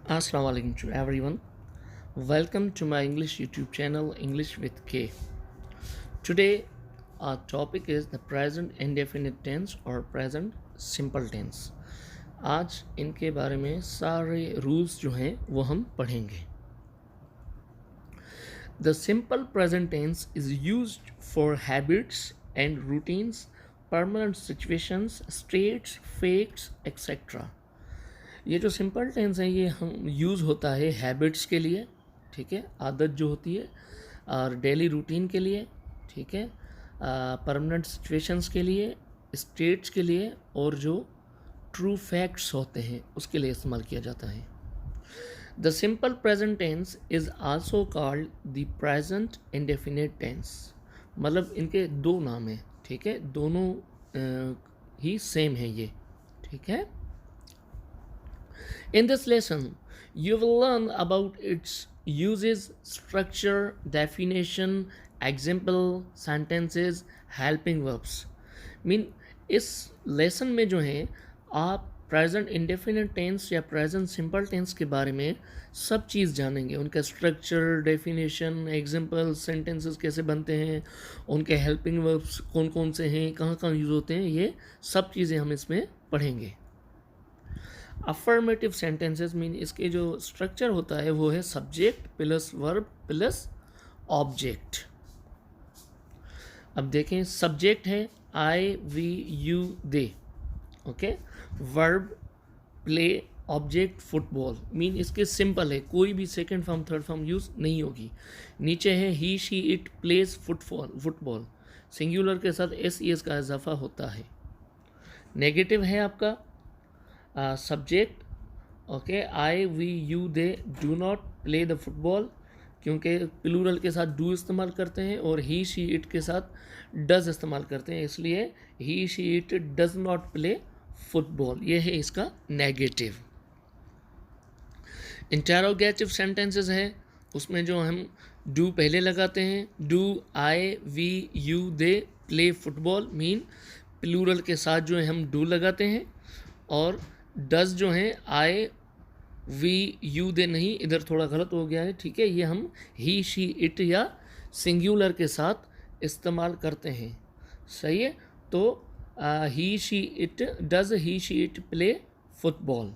Assalamu alaikum to everyone. Welcome to my English YouTube channel English with K. Today our topic is the present indefinite tense or present simple tense. आज इनके बारे में सारे rules जो हैं वो हम पढ़ेंगे. The simple present tense is used for habits and routines, permanent situations, states, facts, etc. ये जो सिंपल टेंस है ये हम यूज़ होता है हैबिट्स के लिए, ठीक है, आदत जो होती है, और डेली रूटीन के लिए, ठीक है, परमानेंट सिचुएशंस के लिए, स्टेट्स के लिए, और जो ट्रू फैक्ट्स होते हैं उसके लिए इस्तेमाल किया जाता है. The simple present tense is also called the present indefinite tense. मतलब इनके दो नाम हैं, ठीक है, दोनों ही सेम है ये, ठीक है. In this lesson, you will learn about its uses, structure, definition, example, sentences, helping verbs. Mean इस लेसन में जो है आप प्रेजेंट इंडेफिनिट टेंस या प्रेजेंट सिंपल टेंस के बारे में सब चीज़ जानेंगे. उनका स्ट्रक्चर, डेफिनेशन, एग्जाम्पल, सेंटेंसेस कैसे बनते हैं, उनके हेल्पिंग वर्ब्स कौन कौन से हैं, कहाँ कहाँ यूज़ होते हैं, ये सब चीज़ें हम इसमें पढ़ेंगे. अफर्मेटिव सेंटेंसेस मीन इसके जो स्ट्रक्चर होता है वो है subject plus verb plus object. अब देखें, सब्जेक्ट है I, we, you, they, okay. Verb play, object football. Mean इसके सिंपल है, कोई भी second form third form use नहीं होगी. नीचे है he, she, it plays football. Singular के साथ एस ई एस का इजाफा होता है. नेगेटिव है आपका subject, okay, I, we, you, they do not play the football, क्योंकि प्लूरल के साथ डू इस्तेमाल करते हैं और ही, शी, इट के साथ डज इस्तेमाल करते हैं, इसलिए he, she, it does not play football. ये है इसका नेगेटिव. इंटेरोगेटिव सेंटेंसेस है, उसमें जो हम डू पहले लगाते हैं, do I, we, you, they play football, mean plural के साथ जो है हम डू लगाते हैं, और डज जो है आई, वी, यू, दे नहीं, इधर थोड़ा गलत हो गया है, ठीक है, ये हम ही, शी, इट या सिंगुलर के साथ इस्तेमाल करते हैं. सही है. तो he, she, it, does he, she, it play football.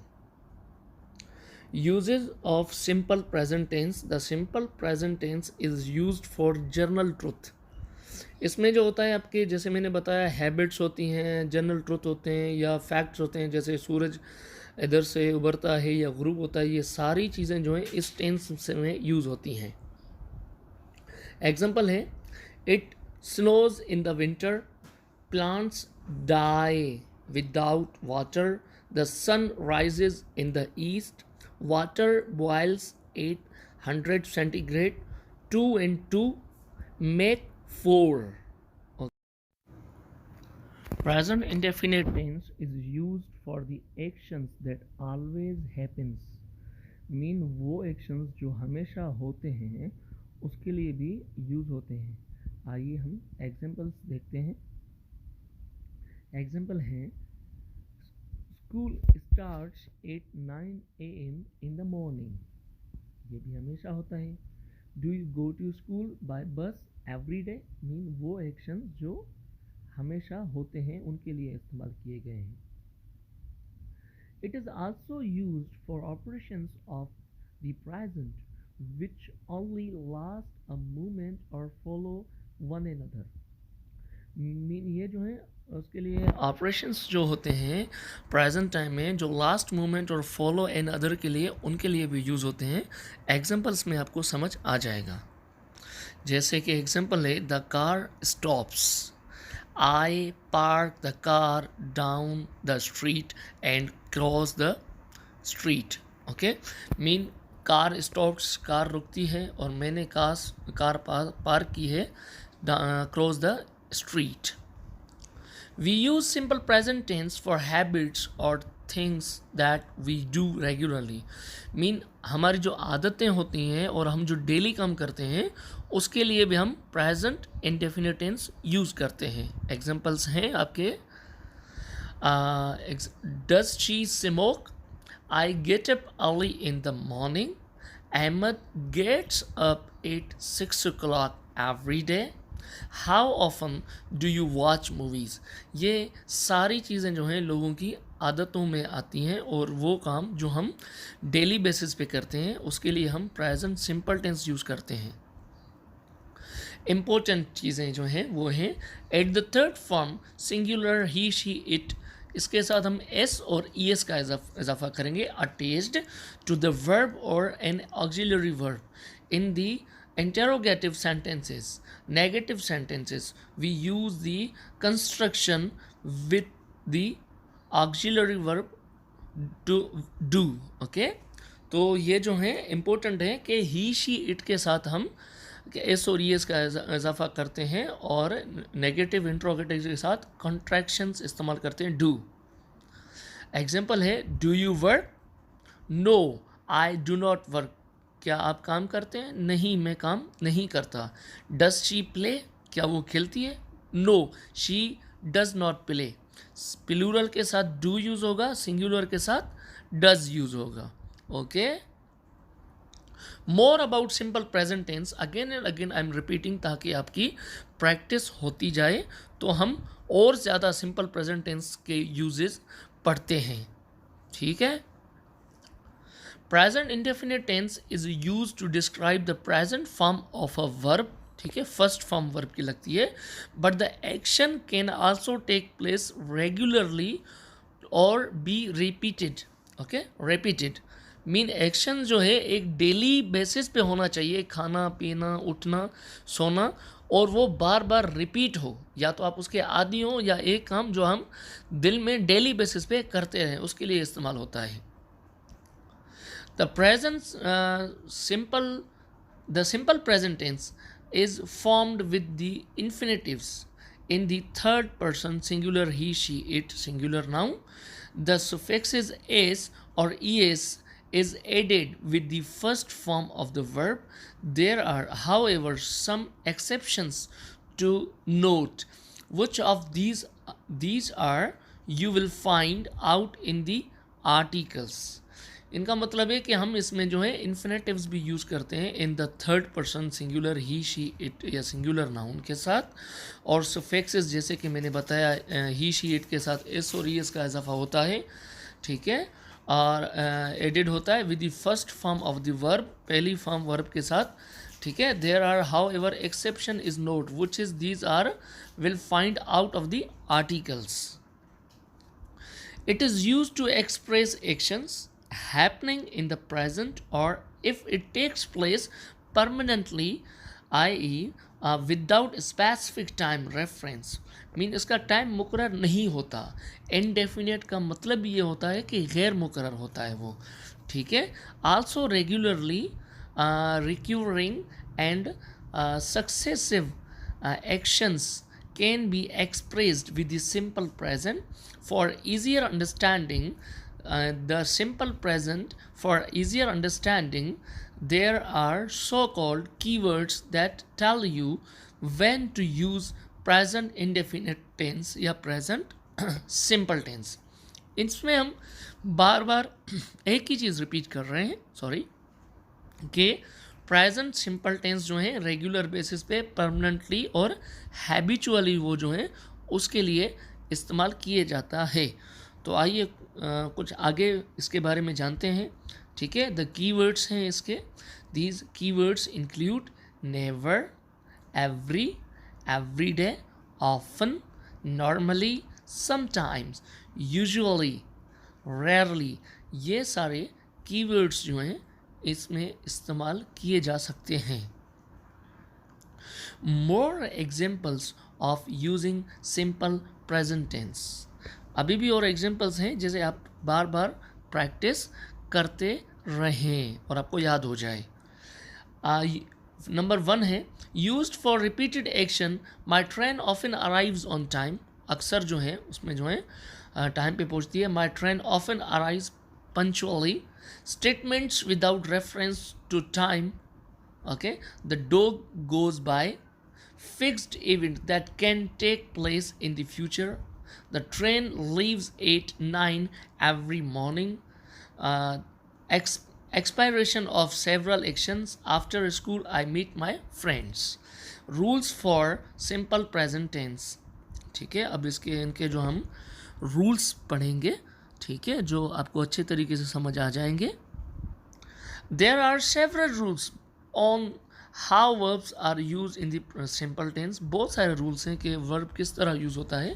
Uses of simple present tense. The simple present tense is used for general truth. इसमें जो होता है आपके, जैसे मैंने बताया, हैबिट्स होती हैं, जनरल ट्रुथ होते हैं, या फैक्ट्स होते हैं, जैसे सूरज इधर से उभरता है या ग्रुप होता है, ये सारी चीज़ें जो हैं इस टेंस में यूज़ होती हैं. एग्जांपल है, it snows in the winter, plants die without water, the sun rises in the east, water boils 800 centigrade, 2 and 2 make 4. Present indefinite tense is used for the actions that always happens. Mean वो actions जो हमेशा होते हैं उसके लिए भी use होते हैं. आइए हम एग्जांपल्स देखते हैं. एग्जांपल है, school starts at 9 AM in the morning. ये भी हमेशा होता है. Do you go to school by bus every day. मीन वो एक्शन जो हमेशा होते हैं उनके लिए इस्तेमाल किए गए हैं. It is also used for operations of the present which only last a moment और फॉलो वन अनदर. मीन ये जो है उसके लिए ऑपरेशंस जो होते हैं प्रेजेंट टाइम में, जो लास्ट मोमेंट और फॉलो एन अदर के लिए, उनके लिए भी यूज़ होते हैं. एग्जांपल्स में आपको समझ आ जाएगा. जैसे कि एग्जांपल है, the car stops, I park the car down the street and cross the street. Okay, mean car stops, car रुकती है और मैंने कार पार्क की है, cross the street. We use simple present tense for habits or things that we do regularly. Mean हमारी जो आदतें होती हैं और हम जो डेली काम करते हैं उसके लिए भी हम प्रेजेंट इंडेफिनिट टेंस यूज़ करते हैं. एग्जांपल्स हैं आपके, does she smoke, I get up early in the morning. Ahmed gets up at 6 o'clock every day. How often do you watch movies? ये सारी चीज़ें जो हैं लोगों की आदतों में आती हैं और वो काम जो हम डेली बेसिस पे करते हैं उसके लिए हम प्रेजेंट सिंपल टेंस यूज़ करते हैं. इम्पोर्टेंट चीज़ें जो हैं वो हैं at the third form singular he she it. इसके साथ हम एस और ई एस का इजाफा करेंगे. अटैच्ड टू द वर्ब और N auxiliary verb in the interrogative sentences, negative sentences, we use the construction with the auxiliary verb to do. okay, तो ये जो है इम्पोर्टेंट है कि ही शी इट के साथ हम एस और ई एस का इजाफा करते हैं और नेगेटिव इंट्रोगेटिव के साथ कॉन्ट्रैक्शंस इस्तेमाल करते हैं. डू. एग्जाम्पल है do you work. No I do not work. क्या आप काम करते हैं? नहीं, मैं काम नहीं करता. Does she play. क्या वो खेलती है? No she does not play. Plural के साथ डू यूज होगा, सिंगुलर के साथ डज यूज होगा. Okay. More about simple present tense again and again I am repeating ताकि आपकी प्रैक्टिस होती जाए तो हम और ज़्यादा सिंपल प्रेजेंट टेंस के यूजेस पढ़ते हैं. ठीक है. Present indefinite tense is used to describe the present form of a verb. ठीक है, फर्स्ट फॉर्म वर्ब की लगती है. But the action can also take place regularly और be repeated. Okay, repeated mean action जो है एक डेली बेसिस पे होना चाहिए. खाना पीना उठना सोना और वो बार बार रिपीट हो. या तो आप उसके आदी हो या एक काम जो हम दिल में डेली बेसिस पे करते रहें उसके लिए इस्तेमाल होता है. The simple present tense is formed with the infinitives in the third person singular he, she, it singular noun. The suffixes s or es is added with the first form of the verb. There are, however, some exceptions to note. Which of these are you will find out in the articles. इनका मतलब है कि हम इसमें जो है infinitives भी use करते हैं in the third person singular he, she, it या सिंगुलर नाउन के साथ. और सफिक्सेस जैसे कि मैंने बताया ही, शी, इट के साथ एस और ई एस का इजाफा होता है. ठीक है. और एडेड होता है with the first form of the verb, पहली फॉर्म वर्ब के साथ. ठीक है. There are however exception is note which is these are will find out of the articles. It is use to express actions happening in the present or if it takes place permanently, i.e. Without specific time reference. Mean इसका time मुकर्रर नहीं होता. Indefinite का मतलब ये होता है कि गैर मुकर्रर होता है वो. ठीक है. Also regularly recurring and successive actions can be expressed with the simple present for easier understanding. The simple present, for easier understanding, there are so-called keywords that tell you when to use present indefinite tense या present simple tense. इसमें हम बार बार एक ही चीज़ repeat कर रहे हैं, sorry, कि present simple tense जो है रेगुलर बेसिस पे परमानेंटली और हैबिचुअली वो जो है उसके लिए इस्तेमाल किए जाता है. तो आइए कुछ आगे इसके बारे में जानते हैं. ठीक है. द कीवर्ड्स हैं इसके. These keywords include never, every, everyday, often, normally, sometimes, usually, rarely. ये सारे कीवर्ड्स जो हैं इसमें इस्तेमाल किए जा सकते हैं. More examples of using simple present tense. अभी भी और एग्जाम्पल्स हैं जिसे आप बार बार प्रैक्टिस करते रहें और आपको याद हो जाए. नंबर 1 है used for repeated action. My train often arrives on time. अक्सर जो है उसमें जो है टाइम पे पहुंचती है. My train often arrives punctually. Statements without reference to time. Okay. The dog goes by. Fixed event that can take place in the future. The train leaves at 9 every morning. expiration of several actions after school I meet my friends. rules for simple present tense. ठीक है, अब इनके जो हम rules पढ़ेंगे, ठीक है, जो आपको अच्छे तरीके से समझ आ जाएंगे. There are several rules on how verbs are used in the simple tense. बहुत सारे रूल्स हैं कि वर्ब किस तरह यूज़ होता है.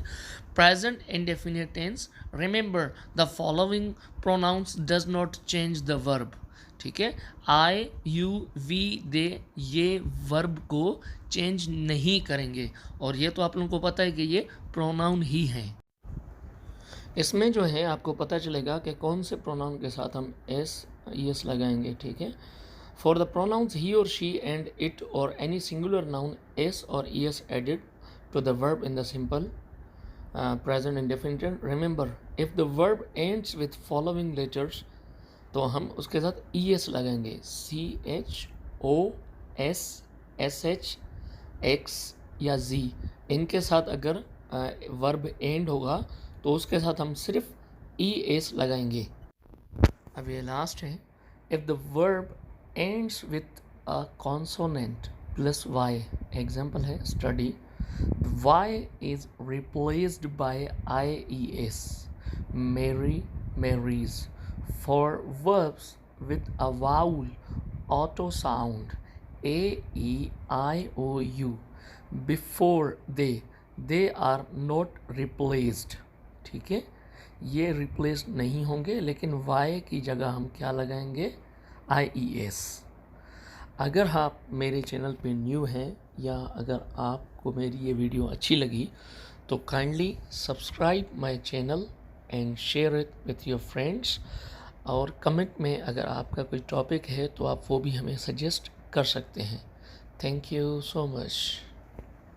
Present indefinite tense. Remember the following pronouns does not change the verb. ठीक है, आई, यू, वी, दे, ये वर्ब को चेंज नहीं करेंगे, और ये तो आप लोगों को पता है कि ये प्रोनाउन ही हैं. इसमें जो है आपको पता चलेगा कि कौन से प्रोनाउन के साथ हम एस एस लगाएंगे. ठीक है, फॉर द प्रोनाउंस ही और शी एंड इट और एनी सिंगुलर नाउन एस और S added to the verb in the simple present indefinite. Remember if the verb ends with following letters, तो हम उसके साथ ई एस लगाएंगे. C H O S S H X या Z, इनके साथ अगर वर्ब एंड होगा तो उसके साथ हम सिर्फ ई एस लगाएंगे. अब ये लास्ट है. If the verb ends with a consonant plus Y, example है study, Y is replaced by I E S, marry, marries. For verbs with a vowel auto sound a, e, i, o, u before they are not replaced. ठीक है, ये replace नहीं होंगे, लेकिन y की जगह हम क्या लगाएंगे, आई ई एस. अगर आप मेरे चैनल पे न्यू हैं या अगर आपको मेरी ये वीडियो अच्छी लगी तो kindly subscribe my channel and share it with your friends. और कमेंट में अगर आपका कोई टॉपिक है तो आप वो भी हमें सजेस्ट कर सकते हैं. Thank you so much.